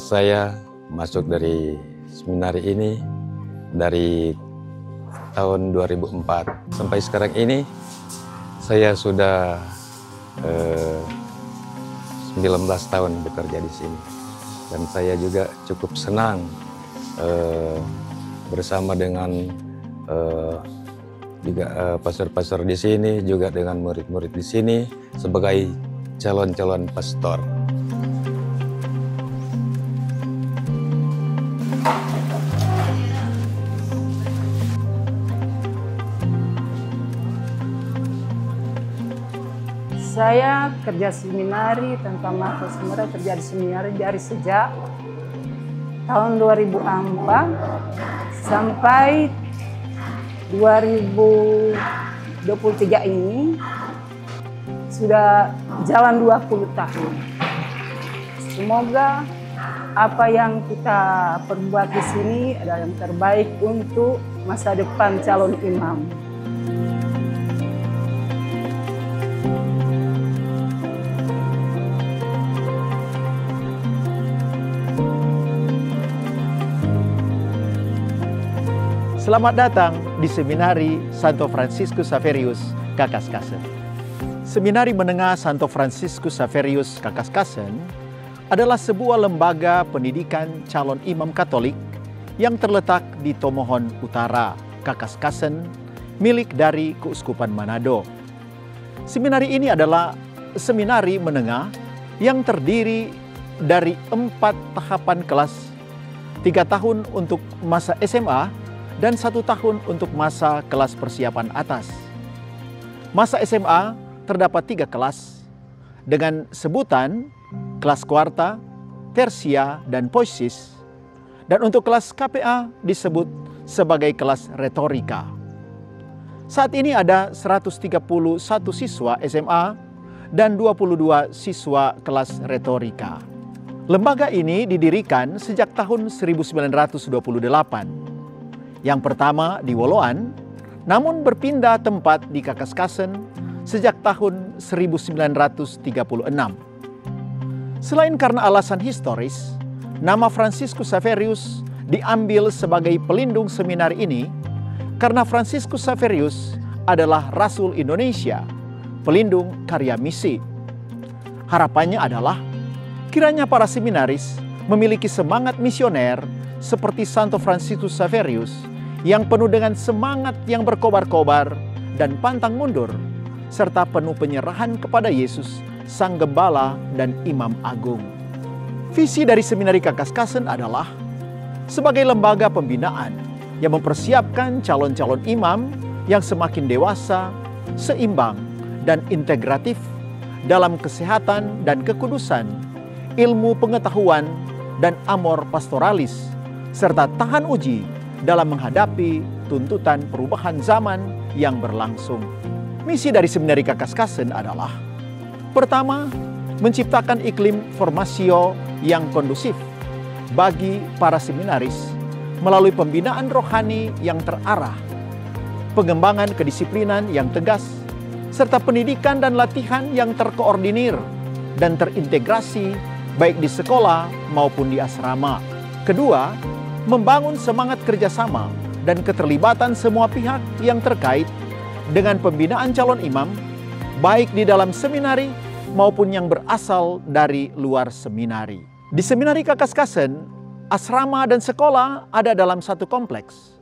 Saya masuk dari seminari ini dari tahun 2004 sampai sekarang ini saya sudah 19 tahun bekerja di sini, dan saya juga cukup senang bersama dengan juga pastor-pastor di sini, juga dengan murid-murid di sini sebagai calon-calon pastor. Saya kerja seminari, tentang masuk seminari, kerja di seminari dari sejak tahun 2004 sampai 2023 ini sudah jalan 20 tahun. Semoga apa yang kita perbuat di sini adalah yang terbaik untuk masa depan calon imam. Selamat datang di Seminari Santo Fransiskus Xaverius Kakaskasen. Seminari Menengah Santo Fransiskus Xaverius Kakaskasen adalah sebuah lembaga pendidikan calon imam Katolik yang terletak di Tomohon Utara, Kakaskasen, milik dari Keuskupan Manado. Seminari ini adalah seminari menengah yang terdiri dari 4 tahapan kelas, 3 tahun untuk masa SMA, dan 1 tahun untuk masa kelas persiapan atas. Masa SMA terdapat 3 kelas dengan sebutan kelas kuarta, tersia, dan poisis. Dan untuk kelas KPA disebut sebagai kelas retorika. Saat ini ada 131 siswa SMA dan 22 siswa kelas retorika. Lembaga ini didirikan sejak tahun 1928. Yang pertama di Woloan, namun berpindah tempat di Kakaskasen sejak tahun 1936. Selain karena alasan historis, nama Fransiskus Xaverius diambil sebagai pelindung seminari ini karena Fransiskus Xaverius adalah Rasul Indonesia, pelindung karya misi. Harapannya adalah kiranya para seminaris memiliki semangat misioner seperti Santo Fransiskus Xaverius yang penuh dengan semangat yang berkobar-kobar dan pantang mundur, serta penuh penyerahan kepada Yesus, Sang Gembala dan Imam Agung. Visi dari Seminari Kakaskasen adalah sebagai lembaga pembinaan yang mempersiapkan calon-calon imam yang semakin dewasa, seimbang, dan integratif dalam kesehatan dan kekudusan, ilmu pengetahuan, dan amor pastoralis, serta tahan uji dalam menghadapi tuntutan perubahan zaman yang berlangsung. Misi dari Seminari Kakaskasen adalah: pertama, menciptakan iklim formasio yang kondusif bagi para seminaris melalui pembinaan rohani yang terarah, pengembangan kedisiplinan yang tegas, serta pendidikan dan latihan yang terkoordinir dan terintegrasi baik di sekolah maupun di asrama. Kedua, membangun semangat kerjasama dan keterlibatan semua pihak yang terkait dengan pembinaan calon imam, baik di dalam seminari maupun yang berasal dari luar seminari. Di Seminari Kakaskasen, asrama dan sekolah ada dalam satu kompleks.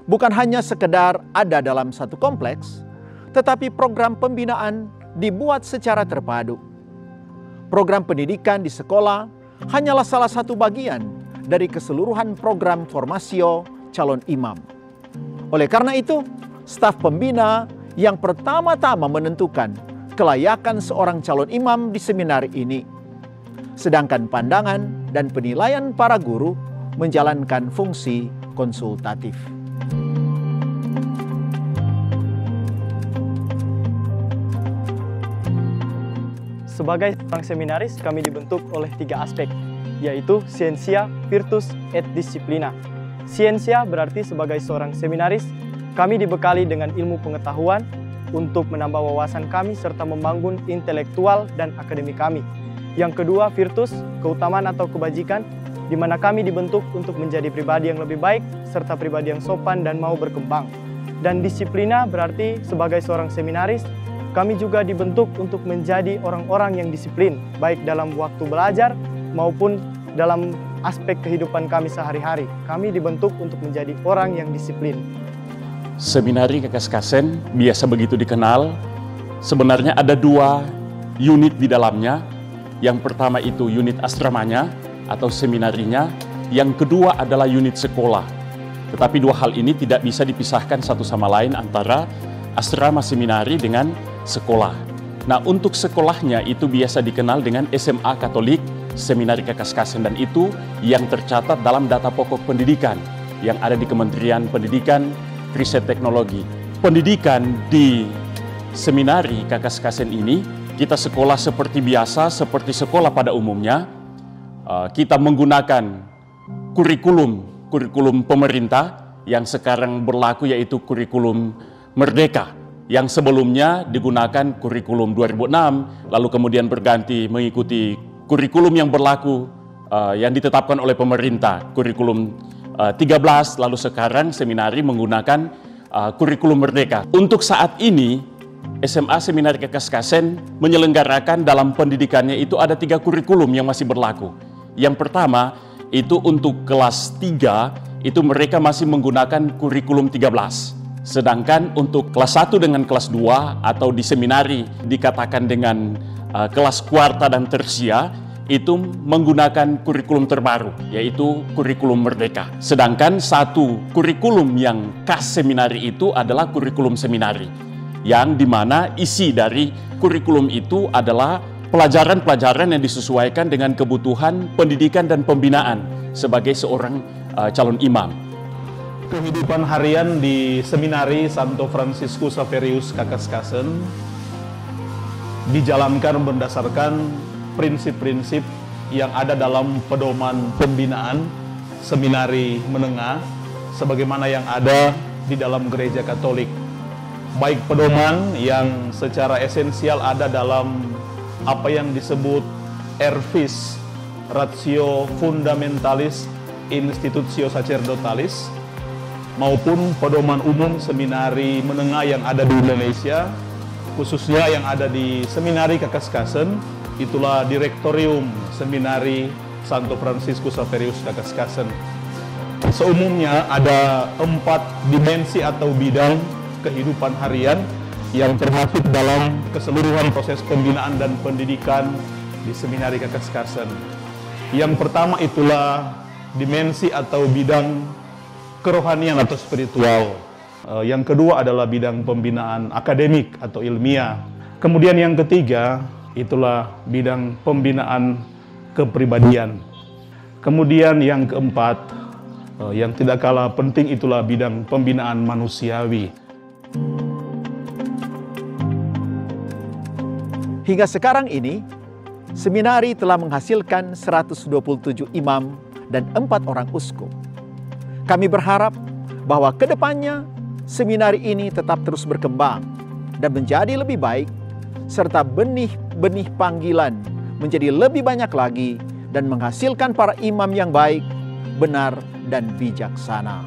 Bukan hanya sekedar ada dalam satu kompleks, tetapi program pembinaan dibuat secara terpadu. Program pendidikan di sekolah hanyalah salah satu bagian dari keseluruhan program formasio calon imam. Oleh karena itu, staf pembina yang pertama-tama menentukan kelayakan seorang calon imam di seminari ini. Sedangkan pandangan dan penilaian para guru menjalankan fungsi konsultatif. Sebagai seorang seminaris, kami dibentuk oleh 3 aspek, yaitu Scientia, Virtus, et Disciplina. Scientia berarti sebagai seorang seminaris, kami dibekali dengan ilmu pengetahuan untuk menambah wawasan kami serta membangun intelektual dan akademik kami. Yang kedua, virtus, keutamaan atau kebajikan, di mana kami dibentuk untuk menjadi pribadi yang lebih baik, serta pribadi yang sopan dan mau berkembang. Dan disiplina berarti sebagai seorang seminaris, kami juga dibentuk untuk menjadi orang-orang yang disiplin, baik dalam waktu belajar maupun dalam aspek kehidupan kami sehari-hari. Kami dibentuk untuk menjadi orang yang disiplin. Seminari Kakaskasen biasa begitu dikenal. Sebenarnya ada 2 unit di dalamnya. Yang pertama itu unit asramanya atau seminarinya. Yang kedua adalah unit sekolah. Tetapi 2 hal ini tidak bisa dipisahkan satu sama lain antara asrama seminari dengan sekolah. Nah, untuk sekolahnya itu biasa dikenal dengan SMA Katolik Seminari Kakaskasen, dan itu yang tercatat dalam data pokok pendidikan yang ada di Kementerian Pendidikan, Riset Teknologi. Pendidikan di Seminari Kakaskasen ini kita sekolah seperti biasa, seperti sekolah pada umumnya. Kita menggunakan kurikulum pemerintah yang sekarang berlaku, yaitu kurikulum Merdeka, yang sebelumnya digunakan kurikulum 2006, lalu kemudian berganti mengikuti kurikulum yang berlaku yang ditetapkan oleh pemerintah, kurikulum 13, lalu sekarang seminari menggunakan kurikulum Merdeka. Untuk saat ini, SMA Seminari Kakaskasen menyelenggarakan dalam pendidikannya itu ada 3 kurikulum yang masih berlaku. Yang pertama, itu untuk kelas 3, itu mereka masih menggunakan kurikulum 13. Sedangkan untuk kelas 1 dengan kelas 2 atau di seminari dikatakan dengan kelas kuarta dan tersia, itu menggunakan kurikulum terbaru, yaitu kurikulum Merdeka. Sedangkan satu kurikulum yang khas seminari itu adalah kurikulum seminari, yang dimana isi dari kurikulum itu adalah pelajaran-pelajaran yang disesuaikan dengan kebutuhan pendidikan dan pembinaan sebagai seorang calon imam. Kehidupan harian di Seminari Santo Fransiskus Xaverius Kakaskasen dijalankan berdasarkan prinsip-prinsip yang ada dalam pedoman pembinaan seminari menengah sebagaimana yang ada di dalam gereja Katolik. Baik pedoman yang secara esensial ada dalam apa yang disebut RFIS, Ratio Fundamentalis Institutio Sacerdotalis, maupun pedoman umum seminari menengah yang ada di Indonesia, khususnya yang ada di Seminari Kakaskasen, itulah Direktorium Seminari Santo Fransiskus Xaverius Kakaskasen. Seumumnya ada 4 dimensi atau bidang kehidupan harian yang termasuk dalam keseluruhan proses pembinaan dan pendidikan di Seminari Kakaskasen. Yang pertama itulah dimensi atau bidang kerohanian atau spiritual. Yang kedua adalah bidang pembinaan akademik atau ilmiah. Kemudian yang ketiga itulah bidang pembinaan kepribadian. Kemudian yang keempat, yang tidak kalah penting itulah bidang pembinaan manusiawi. Hingga sekarang ini, seminari telah menghasilkan 127 imam dan 4 orang uskup. Kami berharap bahwa ke depannya seminari ini tetap terus berkembang dan menjadi lebih baik, serta benih-benih panggilan menjadi lebih banyak lagi dan menghasilkan para imam yang baik, benar, dan bijaksana.